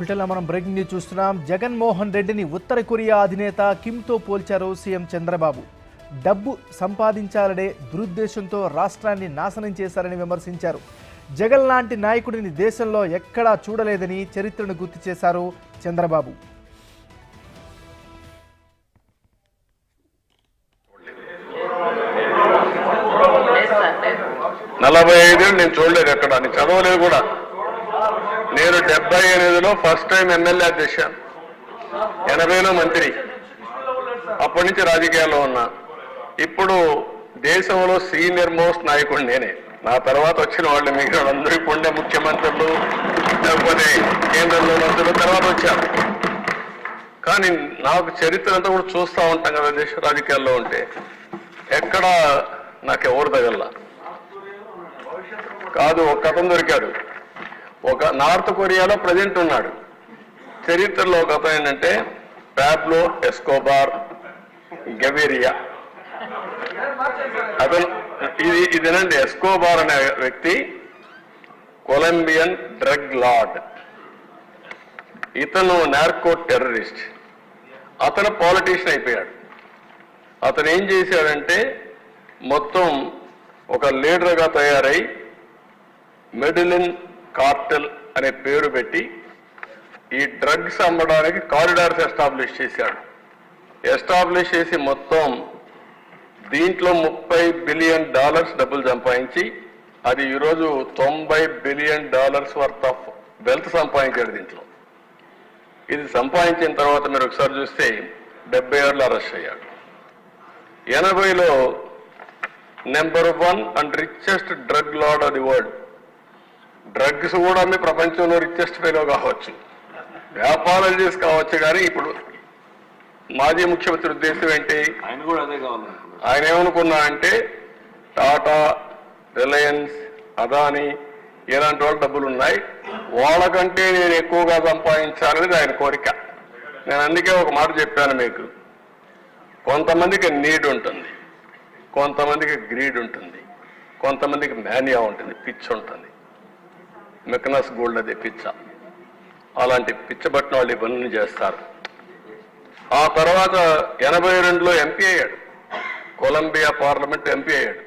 బులెటిన్లో మనం breaking news చూస్తున్నాం. జగన్మోహన్ రెడ్డిని ఉత్తర కొరియా అధినేత కిమ్తో పోల్చారు సీఎం చంద్రబాబు. డబ్బు సంపాదించాలనే దురుద్దేశంతో రాష్ట్రాన్ని నాశనం చేశారని విమర్శించారు. జగన్ లాంటి నాయకుడిని దేశంలో ఎక్కడా చూడలేదని చరిత్రను గుర్తు చేశారు చంద్రబాబు. 45 నేను చూడలేదు, ఎక్కడ నేను చదవలేదు కూడా. నేను 78లో ఫస్ట్ టైం ఎమ్మెల్యే చేశాను, 80లో మంత్రి. అప్పటి నుంచి రాజకీయాల్లో ఉన్నా. ఇప్పుడు దేశంలో సీనియర్ మోస్ట్ నాయకుడు నేనే. నా తర్వాత వచ్చిన వాళ్ళు మిగిలిన వాళ్ళందరూ ఇప్పుడే ముఖ్యమంత్రులు, లేకపోతే కేంద్రంలో మంత్రులు తర్వాత వచ్చారు. కానీ నాకు చరిత్ర అంతా కూడా చూస్తూ ఉంటాం కదా దేశ రాజకీయాల్లో ఉంటే. ఎక్కడ నాకెవరు తగల్లా కాదు. ఒక అతను దొరికాడు, ఒక నార్త్ కొరియాలో ప్రజెంట్ ఉన్నాడు. చరిత్రలో ఒక అతను ఏంటంటే పాబ్లో ఎస్కోబార్ గెవిరియా. అతను ఇదేనండి, ఎస్కోబార్ అనే వ్యక్తి కొలంబియన్ డ్రగ్ లార్డ్. ఇతను నార్కో టెర్రరిస్ట్. అతను పాలిటీషియన్ అయిపోయాడు. అతను ఏం చేశాడంటే మొత్తం ఒక లీడర్గా తయారై మెడిలిన్ కార్టెల్ అనే పేరు పెట్టి ఈ డ్రగ్స్ అమ్మడానికి కారిడార్స్ ఎస్టాబ్లిష్ చేశాడు. ఎస్టాబ్లిష్ చేసి మొత్తం దీంట్లో $30 బిలియన్ డబ్బులు సంపాదించి అది ఈరోజు $90 బిలియన్ వర్త్ ఆఫ్ వెల్త్ సంపాదించాడు దీంట్లో. ఇది సంపాదించిన తర్వాత మీరు ఒకసారి చూస్తే 76లో అరెస్ట్ అయ్యాడు. 80లో number 1 and richest drug lord of the world. Drugs కూడా మీ ప్రపంచంలో రిచెస్ట్ ఫెలో కావచ్చు, వ్యాపారాలు చేసి కావచ్చు. కానీ ఇప్పుడు మాజీ ముఖ్యమంత్రి ఉద్దేశం ఏంటి? ఆయన కూడా అదే కావాలి. ఆయన ఏమనుకున్నా అంటే టాటా, రిలయన్స్, అదానీ ఇలాంటి వాళ్ళు డబ్బులు ఉన్నాయి, వాళ్ళకంటే నేను ఎక్కువగా సంపాదించాలనేది ఆయన కోరిక. నేను అందుకే ఒక మాట చెప్పాను మీకు. కొంతమందికి నీడ్ ఉంటుంది, కొంతమందికి గ్రీడ్ ఉంటుంది, కొంతమందికి మేనియా ఉంటుంది, పిచ్చి ఉంటుంది. మెకనస్ గోల్డ్ అదే పిచ్చ. అలాంటి పిచ్చబట్టిన వాళ్ళు ఇవన్నీ చేస్తారు. ఆ తర్వాత 82లో ఎంపీ అయ్యాడు, కొలంబియా పార్లమెంట్ ఎంపీ అయ్యాడు.